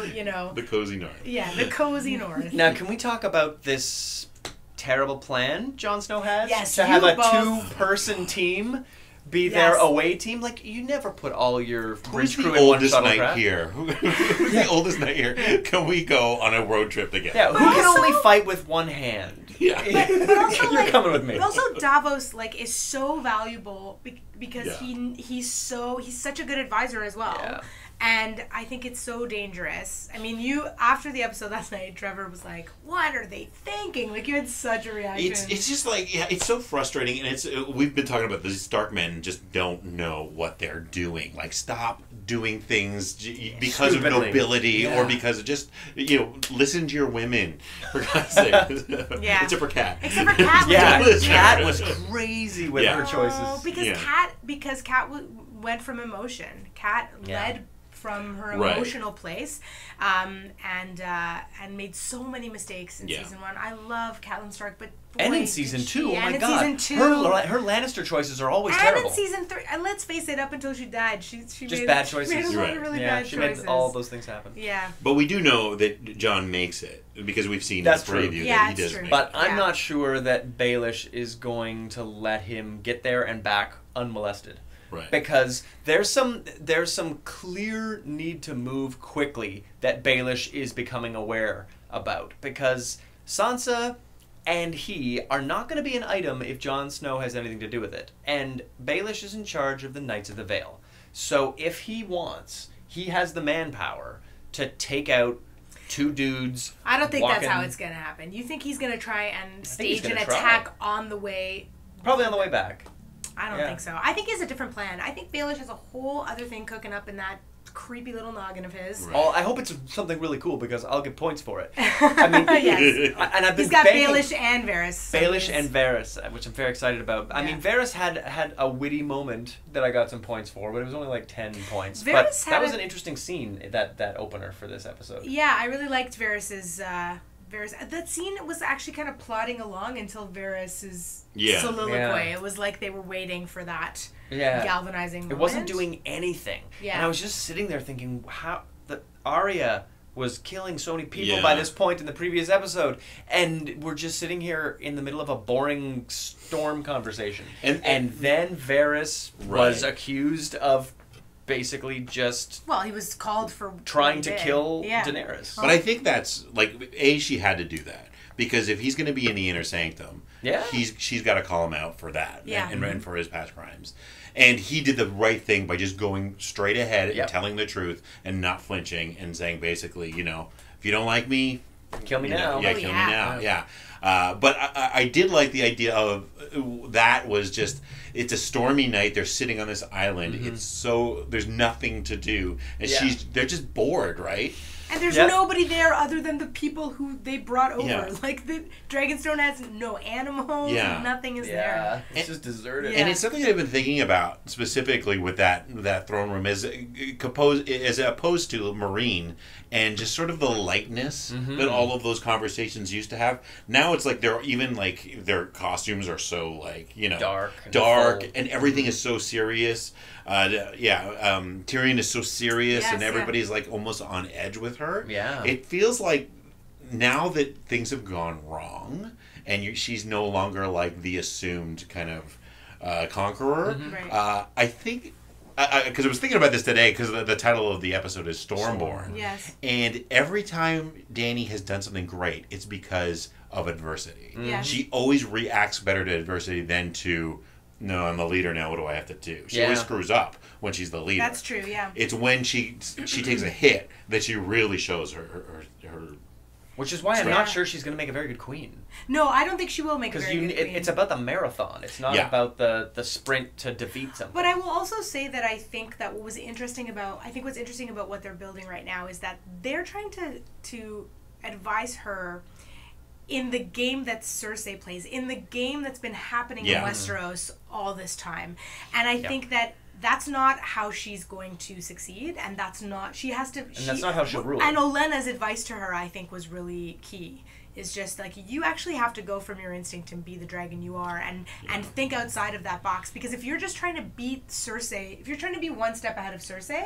Speaker 1: The cozy north.
Speaker 3: yeah, the cozy North.
Speaker 2: Now, can we talk about this terrible plan Jon Snow has?
Speaker 3: Yes,
Speaker 2: to have
Speaker 3: you
Speaker 2: a
Speaker 3: both-
Speaker 2: two-person team be their
Speaker 3: Yes.
Speaker 2: away team. Like, you never put all your
Speaker 1: Who's
Speaker 2: bridge
Speaker 1: the
Speaker 2: crew in one
Speaker 1: oldest knight
Speaker 2: shuttlecraft.
Speaker 1: here? Who's the oldest knight here? Can we go on a road trip together?
Speaker 2: Yeah, who
Speaker 3: But
Speaker 2: can
Speaker 3: also-
Speaker 2: only fight with one hand?
Speaker 1: Yeah.
Speaker 3: But also,
Speaker 2: You're
Speaker 3: like,
Speaker 2: coming with me.
Speaker 3: But also Davos is so valuable because
Speaker 1: Yeah.
Speaker 3: he's such a good advisor as well.
Speaker 2: Yeah.
Speaker 3: And I think it's so dangerous. I mean, after the episode last night, Trevor was like, "What are they thinking?" Like, you had such a reaction.
Speaker 1: It's just like, yeah, it's so frustrating, and we've been talking about these Stark men just don't know what they're doing. Like, stop doing things because of
Speaker 2: Stupidly.
Speaker 1: nobility or
Speaker 2: Yeah.
Speaker 1: because of just, listen to your women, for God's sake.
Speaker 3: Yeah.
Speaker 1: Except for Kat.
Speaker 3: Except for Kat.
Speaker 2: Yeah,
Speaker 1: Listen.
Speaker 2: Kat was crazy with
Speaker 1: Yeah.
Speaker 2: her choices.
Speaker 3: Oh, because
Speaker 1: Yeah.
Speaker 3: Kat went from emotion. Kat
Speaker 2: Yeah.
Speaker 3: led from her
Speaker 1: Right.
Speaker 3: emotional place, and made so many mistakes in season 1. I love Catelyn Stark, but boy,
Speaker 2: And in season 2, oh my god,
Speaker 3: season 2,
Speaker 2: her Lannister choices are always terrible.
Speaker 3: And in season 3, and let's face it, up until she died, she
Speaker 2: Just
Speaker 3: made
Speaker 2: bad choices.
Speaker 3: She made a lot of really bad
Speaker 2: she
Speaker 3: choices.
Speaker 2: made all those things happen.
Speaker 3: Yeah.
Speaker 1: But we do know that John makes it because we've seen
Speaker 2: That's
Speaker 1: in the preview
Speaker 2: true.
Speaker 3: Yeah,
Speaker 1: that he
Speaker 3: it's
Speaker 1: does
Speaker 3: true.
Speaker 1: make
Speaker 2: But
Speaker 1: it.
Speaker 2: I'm not sure that Baelish is going to let him get there and back unmolested.
Speaker 1: Right.
Speaker 2: Because there's some clear need to move quickly that Baelish is becoming aware about. Because Sansa and he are not going to be an item if Jon Snow has anything to do with it. And Baelish is in charge of the Knights of the Vale. So if he wants, he has the manpower to take out 2 dudes.
Speaker 3: I don't think that's
Speaker 2: walking-
Speaker 3: how it's going to happen. You think he's going to try and
Speaker 2: think he's
Speaker 3: stage an
Speaker 2: gonna try.
Speaker 3: attack on the way?
Speaker 2: Probably on the way back.
Speaker 3: I don't
Speaker 2: Yeah.
Speaker 3: think so. I think he has a different plan. I think Baelish has a whole other thing cooking up in that creepy little noggin of his.
Speaker 1: Right.
Speaker 2: Oh, I hope it's something really cool because I'll get points for it. I mean,
Speaker 3: Yes.
Speaker 2: and I've been
Speaker 3: He's got
Speaker 2: banking-
Speaker 3: Baelish and Varys. so
Speaker 2: Baelish
Speaker 3: he's-
Speaker 2: and Varys, which I'm very excited about. I mean, Varys had a witty moment that I got some points for, but it was only like 10 points.
Speaker 3: Varys
Speaker 2: But
Speaker 3: had
Speaker 2: that was
Speaker 3: a-
Speaker 2: an interesting scene, that opener for this episode.
Speaker 3: Yeah, I really liked Varys's. That scene was actually kind of plodding along until Varys's soliloquy.
Speaker 2: Yeah.
Speaker 3: It was like they were waiting for that
Speaker 2: Yeah.
Speaker 3: galvanizing moment.
Speaker 2: It wasn't doing anything.
Speaker 3: Yeah.
Speaker 2: And I was just sitting there thinking, how the Arya was killing so many people
Speaker 1: Yeah.
Speaker 2: by this point in the previous episode, and we're just sitting here in the middle of a boring storm conversation. And then Varys was
Speaker 1: Right.
Speaker 2: accused of basically just
Speaker 3: Well, he was called for
Speaker 2: trying
Speaker 3: what
Speaker 2: to
Speaker 3: he did.
Speaker 2: kill
Speaker 3: Yeah.
Speaker 2: Daenerys.
Speaker 1: But I think that's like she had to do that because if he's going to be in the inner sanctum,
Speaker 2: Yeah.
Speaker 1: she's got to call him out for that
Speaker 3: Yeah.
Speaker 1: and for his past crimes. And he did the right thing by just going straight ahead
Speaker 2: Yep.
Speaker 1: and telling the truth and not flinching and saying basically, if you don't like me,
Speaker 2: Kill me now.
Speaker 1: Yeah,
Speaker 3: Oh,
Speaker 1: kill
Speaker 3: yeah.
Speaker 1: me now. Yeah. But I did like the idea of that was just, it's a stormy night. They're sitting on this island.
Speaker 2: Mm-hmm.
Speaker 1: It's so, there's nothing to do. And
Speaker 2: Yeah.
Speaker 1: they're just bored, right?
Speaker 3: And there's
Speaker 2: Yep.
Speaker 3: nobody there other than the people who they brought over.
Speaker 1: Yeah.
Speaker 3: Like, the Dragonstone has no animals.
Speaker 1: Yeah.
Speaker 3: Nothing is
Speaker 2: Yeah,
Speaker 3: there.
Speaker 2: it's just deserted.
Speaker 3: Yeah.
Speaker 1: And it's something I've been thinking about specifically with that throne room as opposed to Marine and just sort of the lightness that all of those conversations used to have. Now it's like they're even like their costumes are so like
Speaker 2: Dark and
Speaker 1: dark,
Speaker 2: full.
Speaker 1: and everything is so serious. Tyrion is so serious,
Speaker 3: Yes,
Speaker 1: and
Speaker 3: yeah.
Speaker 1: everybody's like almost on edge with her.
Speaker 2: Yeah.
Speaker 1: It feels like now that things have gone wrong, and she's no longer like the assumed kind of conqueror.
Speaker 3: Right.
Speaker 1: I think because I was thinking about this today because the title of the episode is Stormborn.
Speaker 3: Yes.
Speaker 1: And every time Dany has done something great, it's because of adversity.
Speaker 3: Yes.
Speaker 1: She always reacts better to adversity than to, no, I'm the leader now, what do I have to do? She always
Speaker 2: Yeah.
Speaker 1: screws up when she's the leader.
Speaker 3: That's true, yeah.
Speaker 1: It's when she takes a hit that she really shows her
Speaker 2: Which is why I'm
Speaker 3: Yeah.
Speaker 2: not sure she's going to make a very good queen.
Speaker 3: No, I don't think she will make a
Speaker 2: Because
Speaker 3: very good queen.
Speaker 2: it's about the marathon. It's not
Speaker 1: Yeah.
Speaker 2: about the sprint to defeat something.
Speaker 3: But I will also say that I think that what's interesting about what they're building right now is that they're trying to advise her in the game that Cersei plays, in the game that's been happening
Speaker 1: Yeah.
Speaker 3: in Westeros all this time. And I
Speaker 2: Yeah.
Speaker 3: think that that's not how she's going to succeed, and that's not, she has to...
Speaker 2: that's not how she'll rule.
Speaker 3: And Olenna's advice to her, I think, was really key. Is just like, you actually have to go from your instinct and be the dragon you are, and think outside of that box. Because if you're just trying to beat Cersei, if you're trying to be one step ahead of Cersei,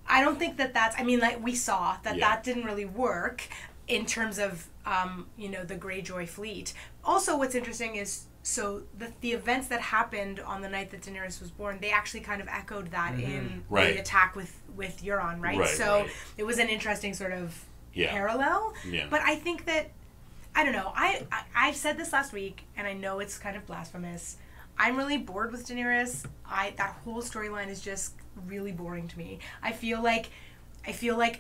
Speaker 3: I don't think that's, I mean, like, we saw that didn't really work in terms of, the Greyjoy fleet. Also, what's interesting is, so the events that happened on the night that Daenerys was born, they actually kind of echoed that in
Speaker 1: Right.
Speaker 3: the attack with Euron, right?
Speaker 1: Right,
Speaker 3: So
Speaker 1: right.
Speaker 3: it was an interesting sort of
Speaker 1: Yeah.
Speaker 3: parallel.
Speaker 1: Yeah.
Speaker 3: But I think that, I don't know, I've said this last week, and I know it's kind of blasphemous. I'm really bored with Daenerys. That whole storyline is just really boring to me. I feel like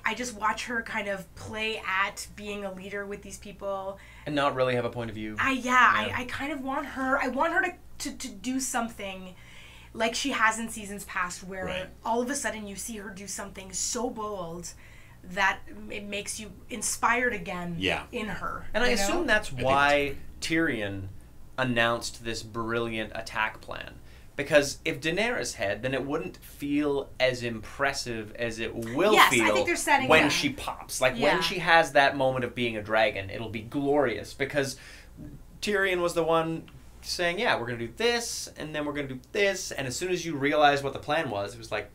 Speaker 3: I just watch her kind of play at being a leader with these people.
Speaker 2: and not really have a point of view.
Speaker 3: I kind of want her. I want her to do something like she has in seasons past, where
Speaker 1: Right.
Speaker 3: all of a sudden you see her do something so bold that it makes you inspired again in her.
Speaker 2: And I
Speaker 3: you know?
Speaker 2: assume that's why Tyrion announced this brilliant attack plan. Because if Daenerys had, then it wouldn't feel as impressive as it will
Speaker 3: I
Speaker 2: feel
Speaker 3: think they're setting
Speaker 2: when
Speaker 3: it up.
Speaker 2: she pops. Like, when she has that moment of being a dragon, it'll be glorious. Because Tyrion was the one saying, yeah, we're going to do this, and then we're going to do this. And as soon as you realize what the plan was, it was like,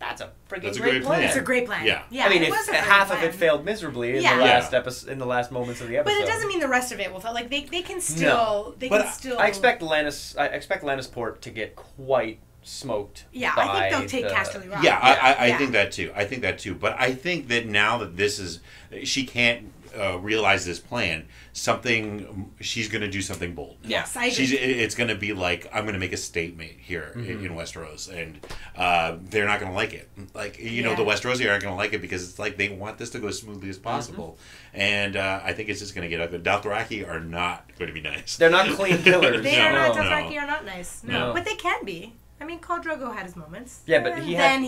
Speaker 2: that's a freaking great plan.
Speaker 3: It's a great plan.
Speaker 1: Yeah.
Speaker 2: I mean, if half of it failed miserably in the last in the last moments of the episode.
Speaker 3: But it doesn't mean the rest of it will fail. Like, they can still...
Speaker 2: I expect Lannisport to get quite smoked.
Speaker 3: Yeah, I think they'll take Casterly Rock.
Speaker 1: Yeah, I think that too. I think that too. But I think that now that this is... She can't realize this plan. She's going to do something bold.
Speaker 3: Yes, I agree.
Speaker 1: It's going to be like, I'm going to make a statement here in Westeros, and they're not going to like it. Like, you know, the Westerosi aren't going to like it because it's like they want this to go as smoothly as possible. And I think it's just going to get ugly. Dothraki are not going to be nice.
Speaker 2: They're not clean killers.
Speaker 3: Dothraki are not nice. No. But they can be. I mean, Khal Drogo had his moments.
Speaker 2: Yeah, but he
Speaker 3: had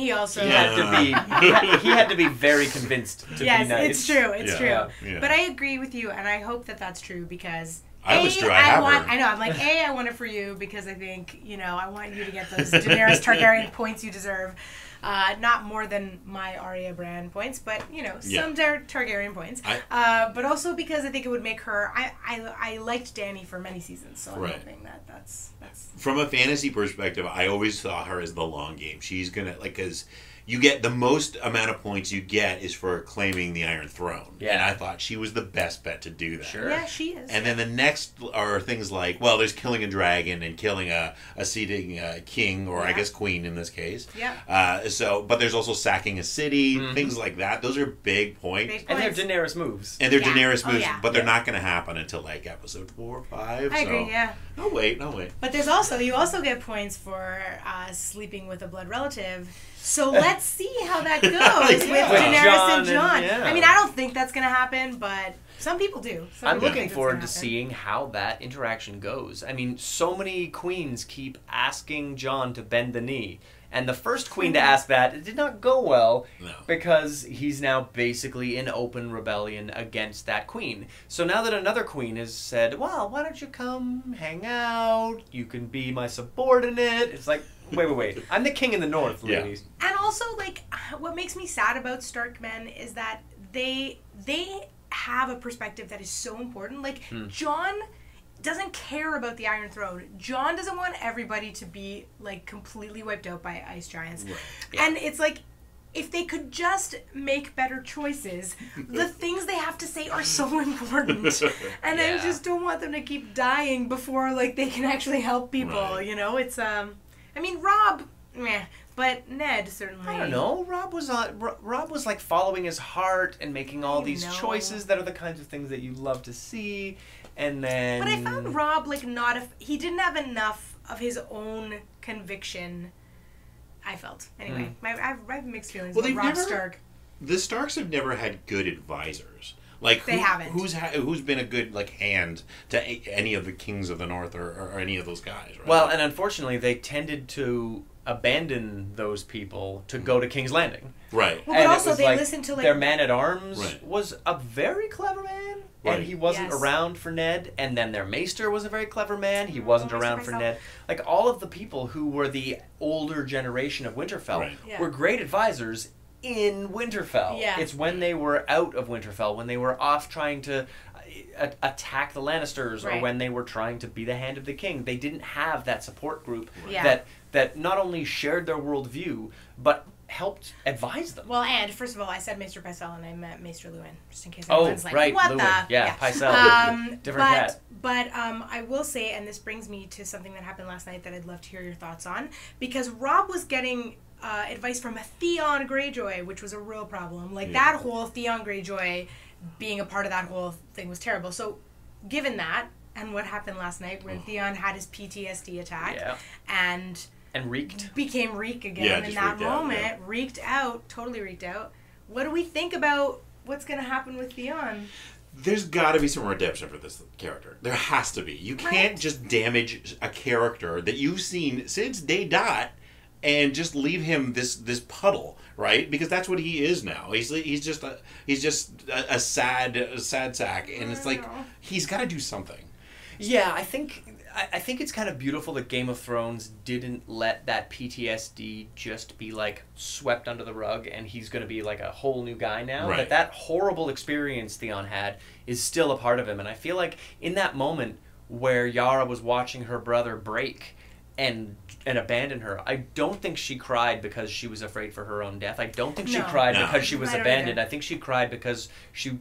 Speaker 2: to be very convinced to be nice.
Speaker 3: Yes, it's true. It's true.
Speaker 1: Yeah.
Speaker 3: But I agree with you, and I hope that that's true because
Speaker 1: I was true. I
Speaker 3: know. I'm like, I want it for you because I think, you know, I want you to get those Daenerys Targaryen points you deserve. Not more than my Arya Brand points, but, you know, some Targaryen points. But also because I think it would make her... I liked Dany for many seasons, so I'm hoping that that's...
Speaker 1: From a fantasy perspective, I always saw her as the long game. She's going to... Like, because you get... The most amount of points you get is for claiming the Iron Throne.
Speaker 2: Yeah.
Speaker 1: And I thought she was the best bet to do that.
Speaker 2: Sure.
Speaker 3: Yeah, she is.
Speaker 1: And then the next are things like, well, there's killing a dragon and killing a seating king, or I guess queen in this case.
Speaker 3: Yeah.
Speaker 1: But there's also sacking a city, things like that. Those are big points.
Speaker 2: And they're Daenerys moves.
Speaker 1: But they're not going to happen until like episode 4 or 5.
Speaker 3: I agree, yeah.
Speaker 1: No, wait.
Speaker 3: But you also get points for sleeping with a blood relative. So let's see how that goes with Daenerys and Jon. I mean, I don't think that's going to happen, but some people do.
Speaker 2: I'm looking forward to seeing how that interaction goes. I mean, so many queens keep asking Jon to bend the knee. And the first queen to ask that, it did not go well because he's now basically in open rebellion against that queen. So now that another queen has said, well, why don't you come hang out? You can be my subordinate. It's like, wait. I'm the king in the north, ladies.
Speaker 3: And also, like, what makes me sad about Stark men is that they have a perspective that is so important. Like, Jon doesn't care about the Iron Throne. Jon doesn't want everybody to be, like, completely wiped out by ice giants. Right. Yeah. And it's like, if they could just make better choices, the things they have to say are so important. And I just don't want them to keep dying before, like, they can actually help people, you know? It's, I mean, Robb, meh. But Ned certainly.
Speaker 2: I don't know. Robb was like following his heart and making all these choices that are the kinds of things that you love to see. And then...
Speaker 3: But I found Robb, like, he didn't have enough of his own conviction, I felt. Anyway, I have mixed feelings about Robb Stark.
Speaker 1: The Starks have never had good advisors. Like,
Speaker 3: they haven't.
Speaker 1: Who's been a good, like, hand to any of the kings of the North or any of those guys, right?
Speaker 2: Well, and unfortunately, they tended to abandon those people to go to King's Landing.
Speaker 1: Right.
Speaker 3: Well, but also they listened to, like...
Speaker 2: Their man-at-arms was a very clever man.
Speaker 1: Right.
Speaker 2: And he wasn't around for Ned. And then their maester was a very clever man. He wasn't around for Ned. Like, all of the people who were the older generation of Winterfell were great advisors in Winterfell.
Speaker 3: Yeah.
Speaker 2: It's when they were out of Winterfell, when they were off trying to attack the Lannisters, or when they were trying to be the hand of the king. They didn't have that support group that not only shared their worldview, but helped advise them.
Speaker 3: Well, and first of all, I said Maester Pycelle and I meant Maester Luwin, just in case anyone's like, what
Speaker 2: Luwin.
Speaker 3: the...
Speaker 2: Yeah, Pycelle. Different cat.
Speaker 3: But I will say, and this brings me to something that happened last night that I'd love to hear your thoughts on, because Robb was getting advice from a Theon Greyjoy, which was a real problem. Like, that whole Theon Greyjoy being a part of that whole thing was terrible. So, given that, and what happened last night, where Theon had his PTSD attack, and
Speaker 2: reeked.
Speaker 3: Became Reek again in that moment. Totally reeked out. What do we think about what's going to happen with Theon?
Speaker 1: There's got to be some redemption for this character. There has to be. You can't just damage a character that you've seen since day dot and just leave him this puddle, right? Because that's what he is now. He's just a sad sack, and it's like he's got to do something.
Speaker 2: Yeah, I think I think it's kind of beautiful that Game of Thrones didn't let that PTSD just be like swept under the rug and he's going to be like a whole new guy now.
Speaker 1: Right.
Speaker 2: That horrible experience Theon had is still a part of him. And I feel like in that moment where Yara was watching her brother break and abandon her, I don't think she cried because she was afraid for her own death. I don't think she cried because she was abandoned. I think she cried because she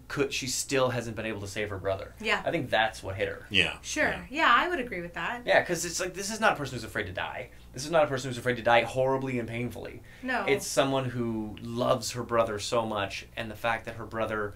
Speaker 2: still hasn't been able to save her brother.
Speaker 3: Yeah.
Speaker 2: I think that's what hit her.
Speaker 1: Yeah.
Speaker 3: Sure. Yeah, I would agree with that.
Speaker 2: Yeah, because it's like, this is not a person who's afraid to die. This is not a person who's afraid to die horribly and painfully.
Speaker 3: No.
Speaker 2: It's someone who loves her brother so much, and the fact that her brother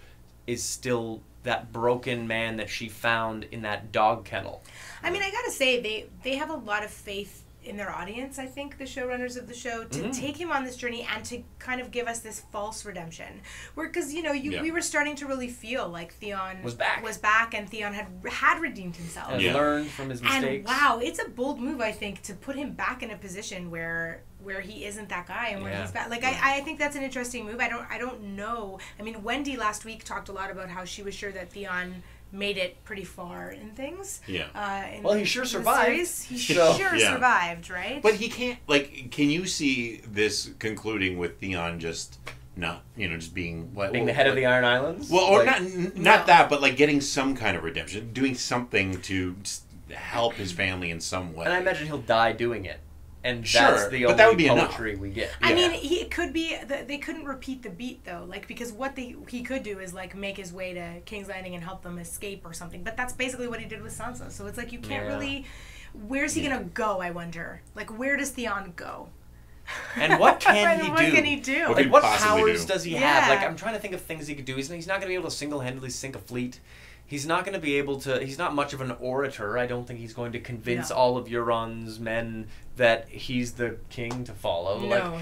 Speaker 2: is still that broken man that she found in that dog kennel.
Speaker 3: I mean, I gotta say, they have a lot of faith in their audience, I think, the showrunners of the show, to take him on this journey and to kind of give us this false redemption. Because, we were starting to really feel like Theon was back and Theon had redeemed himself.
Speaker 2: And learned from his mistakes.
Speaker 3: And wow, it's a bold move, I think, to put him back in a position where he isn't that guy and where he's back. Like, I think that's an interesting move. I don't know. I mean, Wendy last week talked a lot about how she was sure that Theon made it pretty far in things.
Speaker 2: Yeah. Well, he sure survived.
Speaker 3: He sure survived, right?
Speaker 1: But he can't, can you see this concluding with Theon just not, just being...
Speaker 2: being the head of the Iron Islands?
Speaker 1: Well, or not that, but getting some kind of redemption, doing something to help his family in some way.
Speaker 2: And I imagine he'll die doing it. And that's the only
Speaker 1: that would be
Speaker 2: poetry
Speaker 1: enough.
Speaker 2: We get.
Speaker 3: I mean, it could be they couldn't repeat the beat though, because what he could do is make his way to King's Landing and help them escape or something. But that's basically what he did with Sansa. So it's you can't really. Where's he gonna go? I wonder. Where does Theon go?
Speaker 2: And what can he do?
Speaker 3: What can he do?
Speaker 2: What powers does he have? I'm trying to think of things he could do. He's not gonna be able to single-handedly sink a fleet. He's not going to be able to... He's not much of an orator. I don't think he's going to convince all of Euron's men that he's the king to follow.
Speaker 3: No.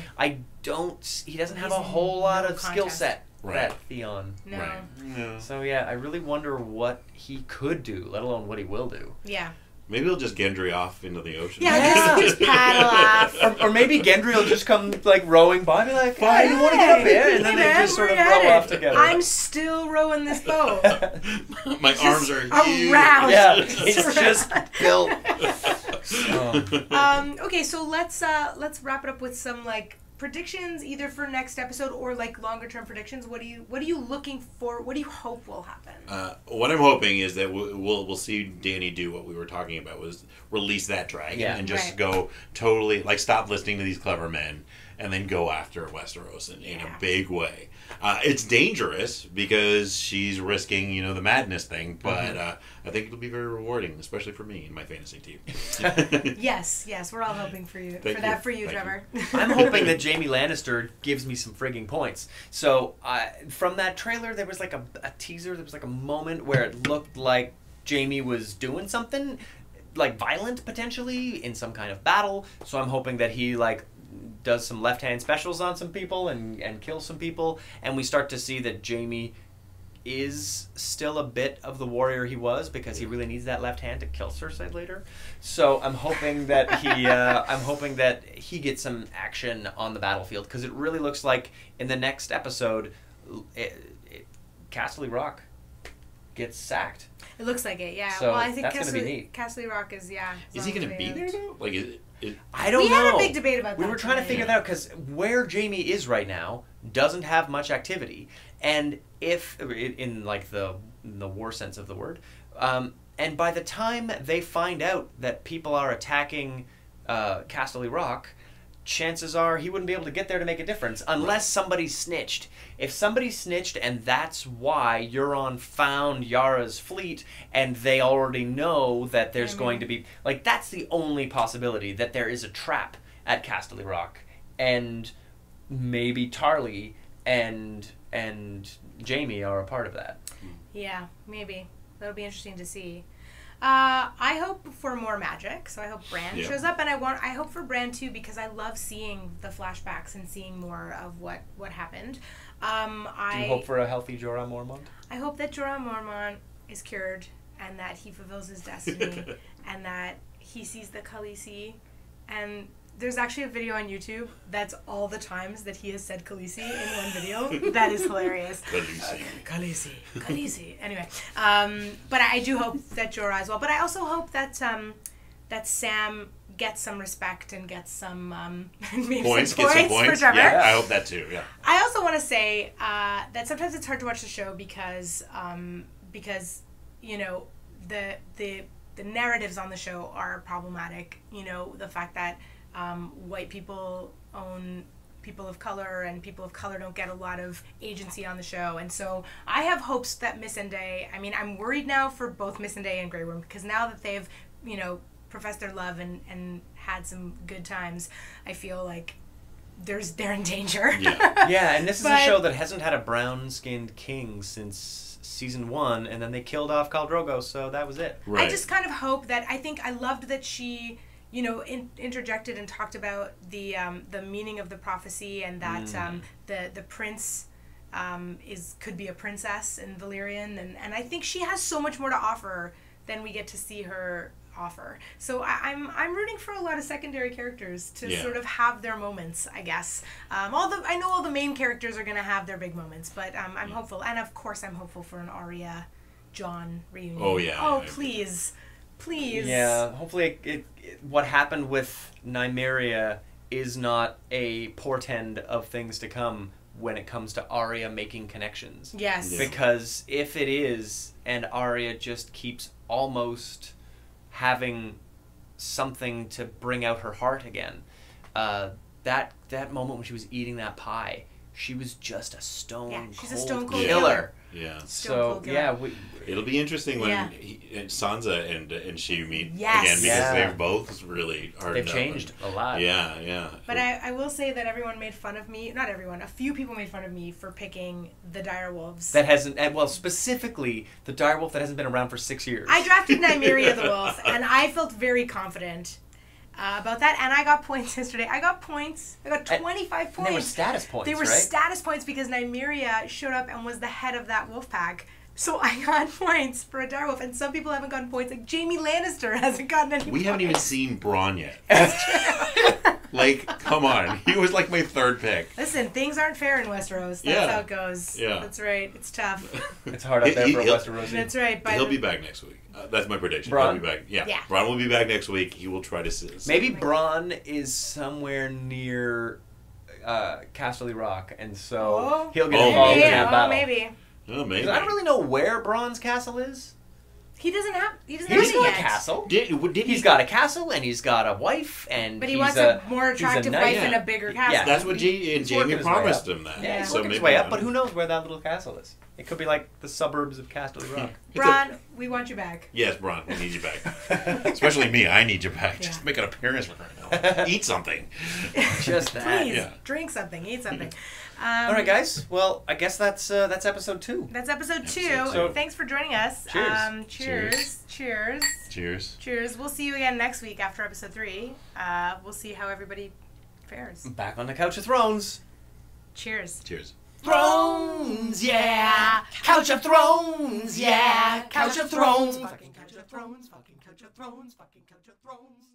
Speaker 2: He doesn't have a whole lot of skill set, that Theon.
Speaker 3: No.
Speaker 1: Right. No.
Speaker 2: So, yeah, I really wonder what he could do, let alone what he will do.
Speaker 3: Yeah.
Speaker 1: Maybe he'll just Gendry off into the ocean.
Speaker 3: Yeah, just paddle off.
Speaker 2: Or maybe Gendry will just come rowing by and be like, "Hey, you want to get up there?" And then they just sort of row off together.
Speaker 3: I'm still rowing this boat.
Speaker 1: My arms are huge.
Speaker 3: Around.
Speaker 2: Yeah, it's just built.
Speaker 3: Okay, so let's wrap it up with some predictions, either for next episode or longer term predictions. What are you looking for? What do you hope will happen?
Speaker 1: What I'm hoping is that we'll see Dany do what we were talking about, was release that dragon and just go totally stop listening to these clever men and then go after Westeros in a big way. It's dangerous because she's risking the madness thing, but I think it'll be very rewarding, especially for me and my fantasy team.
Speaker 3: Yes, we're all hoping for you. For you, Trevor.
Speaker 2: I'm hoping that Jaime Lannister gives me some frigging points. So from that trailer, there was a teaser. There was a moment where it looked like Jaime was doing something violent potentially in some kind of battle. So I'm hoping that he does some left-hand specials on some people and kills some people, and we start to see that Jaime is still a bit of the warrior he was, because he really needs that left hand to kill Cersei later. So I'm hoping that he gets some action on the battlefield, because it really looks like in the next episode, Casterly Rock gets sacked.
Speaker 3: It looks like it, yeah.
Speaker 2: So
Speaker 3: well, I think
Speaker 2: that's going to be neat.
Speaker 3: Casterly Rock is,
Speaker 1: Is he going to be there though?
Speaker 2: I don't know.
Speaker 3: We had a big debate about that.
Speaker 2: We were trying to figure that out, because where Jaime is right now doesn't have much activity, and if in the war sense of the word, and by the time they find out that people are attacking Casterly Rock, chances are he wouldn't be able to get there to make a difference unless somebody snitched. If somebody snitched and that's why Euron found Yara's fleet, and they already know that there's going to be... that's the only possibility, that there is a trap at Casterly Rock, and maybe Tarly and Jaime are a part of that.
Speaker 3: Yeah, maybe. That'll be interesting to see. I hope for more magic, so I hope Bran shows up, and I hope for Bran too, because I love seeing the flashbacks and seeing more of what happened.
Speaker 2: Do you hope for a healthy Jorah Mormont?
Speaker 3: I hope that Jorah Mormont is cured, and that he fulfills his destiny, and that he sees the Khaleesi, and there's actually a video on YouTube that's all the times that he has said Khaleesi in one video. That is hilarious. Khaleesi. Anyway, but I do hope that Jorah as well. But I also hope that that Sam gets some respect and gets some maybe
Speaker 1: Points,
Speaker 3: some
Speaker 1: get some
Speaker 3: for
Speaker 1: points.
Speaker 3: Trevor.
Speaker 1: Yeah, I hope that too. Yeah.
Speaker 3: I also want to say that sometimes it's hard to watch the show because you know the narratives on the show are problematic. You know, the fact that white people own people of color and people of color don't get a lot of agency on the show, and so I have hopes that Missandei, I mean, I'm worried now for both Missandei and Grey Worm, because now that they've, you know, professed their love and had some good times, I feel like they're in danger.
Speaker 1: Yeah.
Speaker 2: Yeah, and this is a show that hasn't had a brown-skinned king since season 1, and then they killed off Khal Drogo, so that was it.
Speaker 3: Right. I just kind of hope that, I loved that she, you know, interjected and talked about the meaning of the prophecy, and that the prince could be a princess in Valyrian, and I think she has so much more to offer than we get to see her offer. So I'm rooting for a lot of secondary characters to sort of have their moments, I guess. I know all the main characters are going to have their big moments, but I'm hopeful, and of course I'm hopeful for an Arya Jon reunion.
Speaker 1: Oh yeah.
Speaker 3: Oh please.
Speaker 2: Yeah, hopefully what happened with Nymeria is not a portend of things to come when it comes to Arya making connections.
Speaker 3: Yes.
Speaker 2: Because if it is, and Arya just keeps almost having something to bring out her heart again, that moment when she was eating that pie, she was just a stone cold killer.
Speaker 1: Yeah.
Speaker 2: So yeah,
Speaker 1: it'll be interesting when Sansa and she meet again, because they've both really hardened
Speaker 2: They've changed a lot.
Speaker 1: Yeah, yeah.
Speaker 3: But I will say that everyone made fun of me. Not everyone. A few people made fun of me for picking the direwolves.
Speaker 2: That hasn't, well, specifically the direwolf that hasn't been around for 6 years.
Speaker 3: I drafted Nymeria the wolf, and I felt very confident about that, and I got points yesterday. I got 25 points.
Speaker 2: And they were status points,
Speaker 3: They were status points because Nymeria showed up and was the head of that wolf pack. So I got points for a direwolf, and some people haven't gotten points. Like Jaime Lannister hasn't gotten any points.
Speaker 1: We haven't even seen Bronn yet. Like, come on. He was like my third pick.
Speaker 3: Listen, things aren't fair in Westeros. That's how it goes. Yeah. That's right. It's tough.
Speaker 2: It's hard out there for a Westerosi.
Speaker 3: That's right.
Speaker 1: He'll be back next week. That's my prediction.
Speaker 2: Bronn?
Speaker 1: He'll be back. Yeah. Bronn will be back next week. He will try to...
Speaker 2: Maybe Bronn is somewhere near Casterly Rock, and so he'll get involved in that battle.
Speaker 3: Maybe.
Speaker 1: Oh, maybe.
Speaker 2: I don't really know where Bronn's castle is.
Speaker 3: He doesn't have it
Speaker 2: He's got
Speaker 3: yet.
Speaker 2: a castle.
Speaker 1: He's
Speaker 2: got a castle, and he's got a wife, and
Speaker 3: but he wants a more attractive wife and a bigger castle.
Speaker 1: Yeah, that's what Jaime promised him. That.
Speaker 2: Yeah, he's working his way up, but who knows where that little castle is? It could be like the suburbs of Casterly Rock.
Speaker 3: Bronn, we want you back.
Speaker 1: Yes, Bronn, we need you back. Especially me, I need you back. Yeah. Just make an appearance for right now. Eat something.
Speaker 2: Just that.
Speaker 3: Please, drink something, eat something.
Speaker 2: All right, guys. Well, I guess that's episode 2.
Speaker 3: That's episode 2. So, thanks for joining us.
Speaker 2: Cheers.
Speaker 3: Cheers. We'll see you again next week after episode 3. We'll see how everybody fares.
Speaker 2: Back on the Couch of Thrones.
Speaker 3: Cheers.
Speaker 2: Thrones, yeah. Couch of Thrones, yeah. Couch of Thrones. Fucking Couch of Thrones. Fucking Couch of Thrones. Fucking Couch of Thrones.